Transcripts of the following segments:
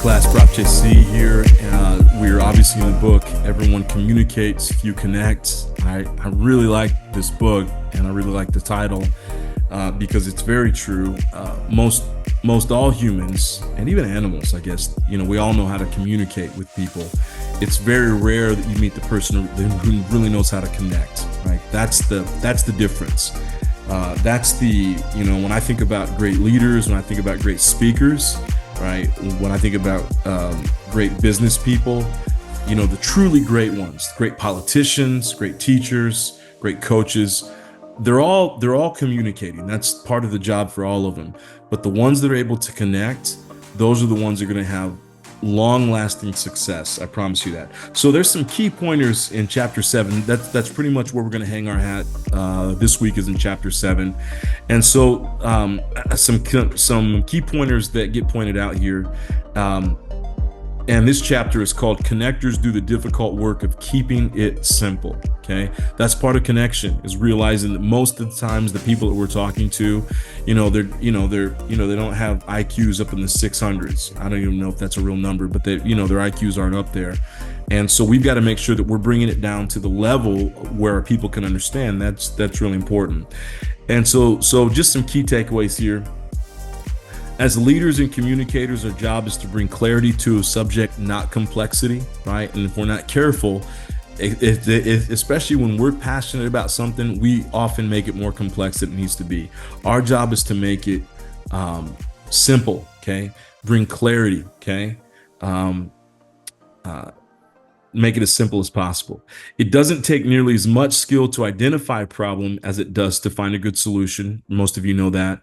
class, Prof. JC here. We're obviously in the book, Everyone Communicates, Few Connect. I really like this book, and I really like the title because it's very true. Most all humans, and even animals, I guess, we all know how to communicate with people. It's very rare that you meet the person who really knows how to connect, right? That's the difference. When I think about great leaders, when I think about great speakers, right? When I think about great business people, the truly great ones, great politicians, great teachers, great coaches, they're all communicating. That's part of the job for all of them. But the ones that are able to connect, those are the ones that are going to have long-lasting success. I promise you that. So there's some key pointers in chapter 7. That's pretty much where we're going to hang our hat. This week is in chapter 7, and so some key pointers that get pointed out here. And this chapter is called "Connectors Do the Difficult Work of Keeping It Simple." Okay, that's part of connection, is realizing that most of the times the people that we're talking to, they don't have IQs up in the 600s. I don't even know if that's a real number, but their IQs aren't up there. And so we've got to make sure that we're bringing it down to the level where people can understand. That's really important. And so just some key takeaways here. As leaders and communicators, our job is to bring clarity to a subject, not complexity, right? And if we're not careful, especially when we're passionate about something, we often make it more complex than it needs to be. Our job is to make it simple, okay? Bring clarity, okay? Make it as simple as possible. It doesn't take nearly as much skill to identify a problem as it does to find a good solution. Most of you know that.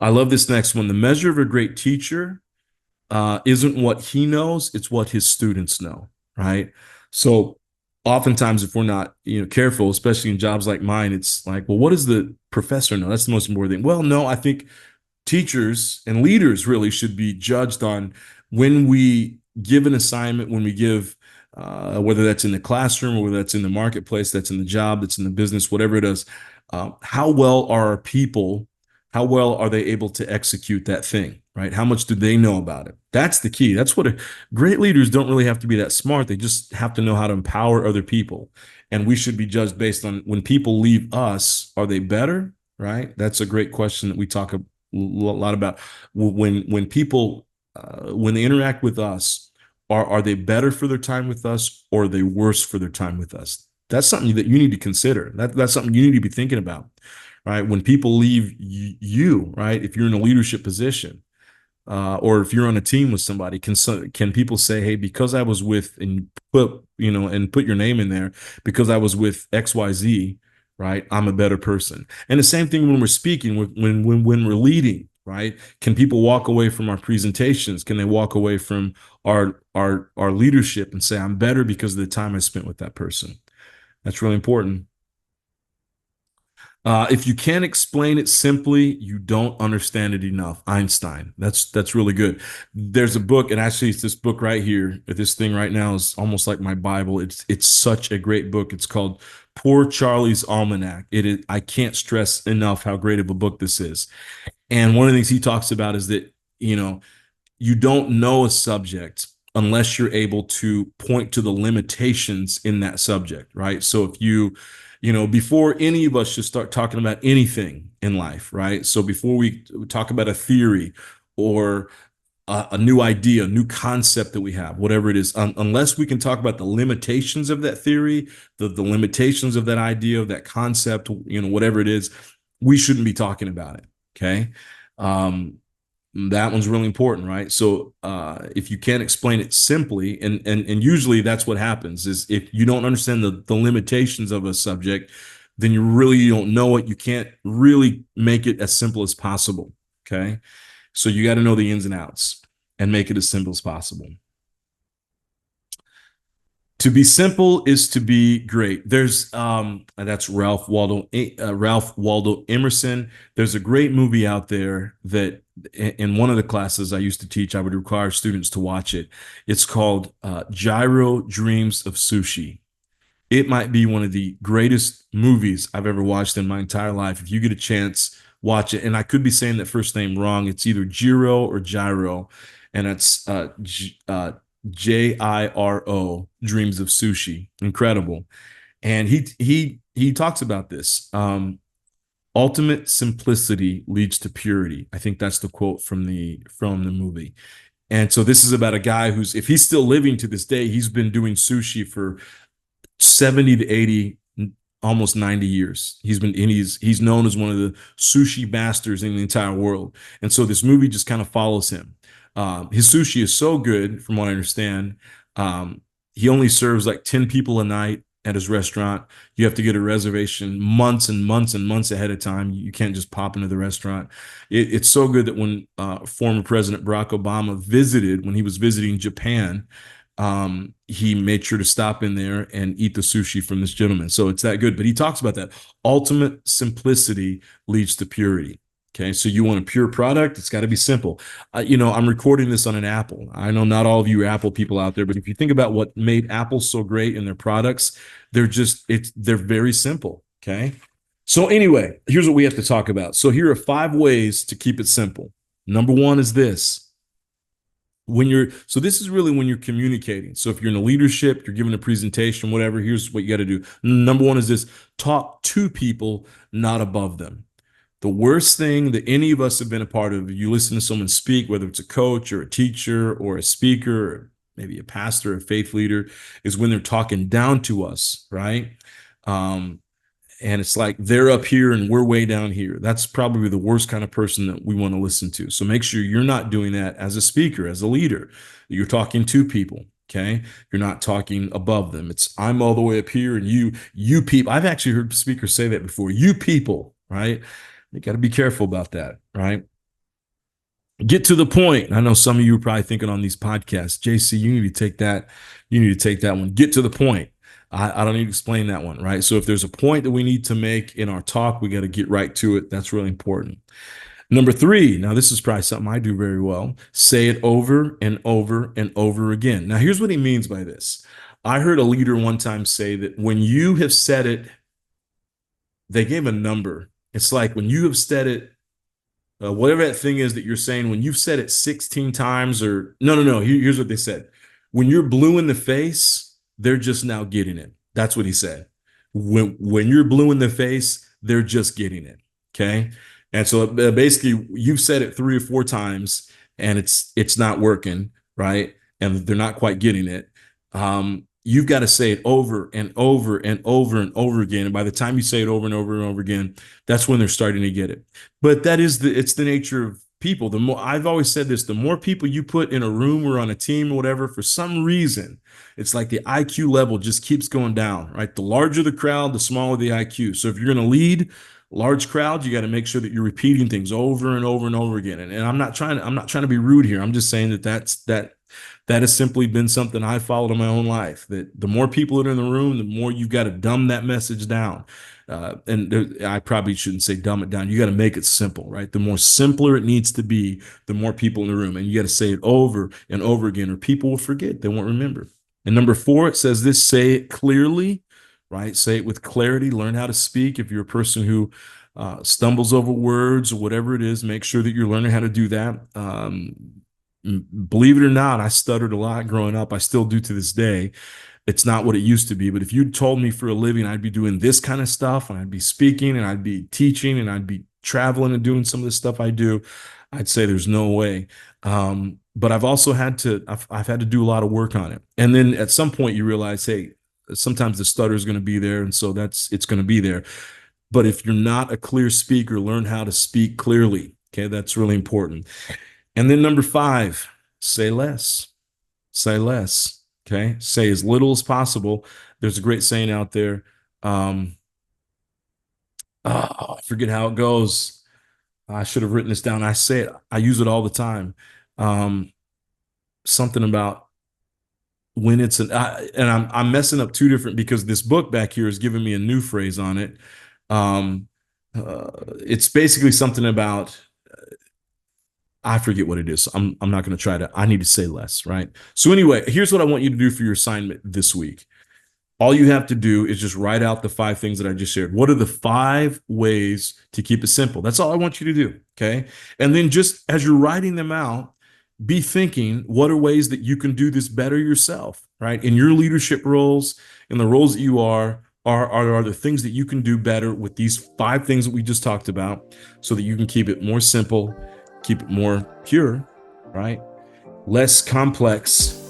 I love this next one. The measure of a great teacher isn't what he knows, it's what his students know, right? So oftentimes if we're not careful, especially in jobs like mine, it's like, well, what does the professor know? That's the most important thing. Well, no, I think teachers and leaders really should be judged on when we give an assignment, when we give whether that's in the classroom or whether that's in the marketplace, that's in the job, that's in the business, whatever it is, how well are our people, how well are they able to execute that thing, right? How much do they know about it? That's the key. That's what great leaders don't really have to be that smart. They just have to know how to empower other people. And we should be judged based on when people leave us, are they better, right? That's a great question that we talk a lot about. When people, when they interact with us, are they better for their time with us, or are they worse for their time with us? That's something that you need to consider. That's something you need to be thinking about. Right? When people leave you, right? If you're in a leadership position, or if you're on a team with somebody, can people say, "Hey, because I was with," and put your name in there, "because I was with XYZ, right? I'm a better person." And the same thing when we're speaking, when we're leading, right? Can people walk away from our presentations? Can they walk away from our leadership and say, "I'm better because of the time I spent with that person"? That's really important. If you can't explain it simply, you don't understand it enough. Einstein. That's really good. There's a book, and actually it's this book right here. This thing right now is almost like my Bible. It's such a great book. It's called Poor Charlie's Almanac. I can't stress enough how great of a book this is. And one of the things he talks about is that, you don't know a subject unless you're able to point to the limitations in that subject, right? So if before any of us should start talking about anything in life, right? So before we talk about a theory or a new idea, a new concept that we have, whatever it is, unless we can talk about the limitations of that theory, the limitations of that idea, of that concept, whatever it is, we shouldn't be talking about it, okay? That one's really important, right? So if you can't explain it simply, and usually that's what happens, is if you don't understand the limitations of a subject, then you don't know it. You can't really make it as simple as possible, okay? So you got to know the ins and outs and make it as simple as possible. To be simple is to be great. That's Ralph Waldo Emerson. There's a great movie out there that in one of the classes I used to teach, I would require students to watch it. It's called Gyro Dreams of Sushi. It might be one of the greatest movies I've ever watched in my entire life. If you get a chance, watch it. And I could be saying that first name wrong. It's either Jiro or Gyro. and it's Jiro, Dreams of Sushi. Incredible. And he talks about this. Ultimate simplicity leads to purity. I think that's the quote from the movie. And so this is about a guy who's, if he's still living to this day, he's been doing sushi for 70 to 80, almost 90 years. He's known as one of the sushi masters in the entire world. And so this movie just kind of follows him. His sushi is so good, from what I understand. Um, he only serves like 10 people a night at his restaurant. You have to get a reservation months and months and months ahead of time. You can't just pop into the restaurant. It's so good that when former President Barack Obama visited, when he was visiting Japan, he made sure to stop in there and eat the sushi from this gentleman. So it's that good. But he talks about that. Ultimate simplicity leads to purity. Okay, so you want a pure product, it's got to be simple. I'm recording this on an Apple. I know not all of you Apple people out there, but if you think about what made Apple so great in their products, they're very simple. Okay, so anyway, here's what we have to talk about. So here are 5 ways to keep it simple. Number one is this. This is really when you're communicating. So if you're in a leadership, you're giving a presentation, whatever, here's what you got to do. Number one is this: talk to people, not above them. The worst thing that any of us have been a part of, you listen to someone speak, whether it's a coach or a teacher or a speaker, or maybe a pastor, a faith leader, is when they're talking down to us, right? Um, and it's like they're up here and we're way down here. That's probably the worst kind of person that we want to listen to. So make sure you're not doing that as a speaker, as a leader. You're talking to people. Okay, you're not talking above them. It's I'm all the way up here and you people. I've actually heard speakers say that before. You people, right? You got to be careful about that, right? Get to the point. I know some of you are probably thinking on these podcasts, JC, you need to take that. You need to take that one. Get to the point. I don't need to explain that one, right? So if there's a point that we need to make in our talk, we got to get right to it. That's really important. Number 3, now this is probably something I do very well. Say it over and over and over again. Now here's what he means by this. I heard a leader one time say that when you have said it, they gave a number. It's like when you have said it, whatever that thing is that you're saying, when you've said it 16 times or no. Here's what they said. When you're blue in the face, they're just now getting it. That's what he said. When you're blue in the face, they're just getting it. Okay. And so basically you've said it 3 or 4 times and it's not working, right? And they're not quite getting it. You've got to say it over and over and over and over again. And by the time you say it over and over and over again, that's when they're starting to get it. But it's the nature of people. The more, I've always said this, the more people you put in a room or on a team or whatever, for some reason, it's like the IQ level just keeps going down, right? The larger the crowd, the smaller the IQ. So if you're going to lead large crowds, you got to make sure that you're repeating things over and over and over again. And I'm not trying to be rude here. I'm just saying that has simply been something I followed in my own life, that the more people that are in the room, the more you've got to dumb that message down. I probably shouldn't say dumb it down. You got to make it simple, right? The more simpler it needs to be, the more people in the room. And you got to say it over and over again, or people will forget. They won't remember. And number 4, it says this: say it clearly, right? Say it with clarity. Learn how to speak. If you're a person who stumbles over words or whatever it is, make sure that you're learning how to do that. Believe it or not, I stuttered a lot growing up. I still do to this day. It's not what it used to be. But if you told me for a living I'd be doing this kind of stuff, and I'd be speaking and I'd be teaching and I'd be traveling and doing some of the stuff I do, I'd say there's no way. But I've also I've had to do a lot of work on it. And then at some point you realize, hey, sometimes the stutter is going to be there. And so it's going to be there. But if you're not a clear speaker, learn how to speak clearly. Okay. That's really important. And then number 5, say less. Say less. Okay. Say as little as possible. There's a great saying out there. I forget how it goes. I should have written this down. I use it all the time. Something about when it's and I'm messing up 2 different, because this book back here is giving me a new phrase on it. It's basically something about, I forget what it is. I'm not going to try to, I need to say less, right? So anyway, here's what I want you to do for your assignment this week. All you have to do is just write out the 5 things that I just shared. What are the 5 ways to keep it simple? That's all I want you to do, okay? And then just as you're writing them out, be thinking, what are ways that you can do this better yourself, right? In your leadership roles, in the roles that you are there things that you can do better with these 5 things that we just talked about so that you can keep it more simple, keep it more pure, right? Less complex,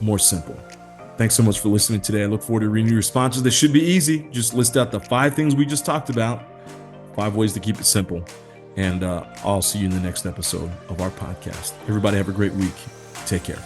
more simple. Thanks so much for listening today. I look forward to reading your responses. This should be easy. Just list out the 5 things we just talked about, 5 ways to keep it simple. And I'll see you in the next episode of our podcast. Everybody have a great week. Take care.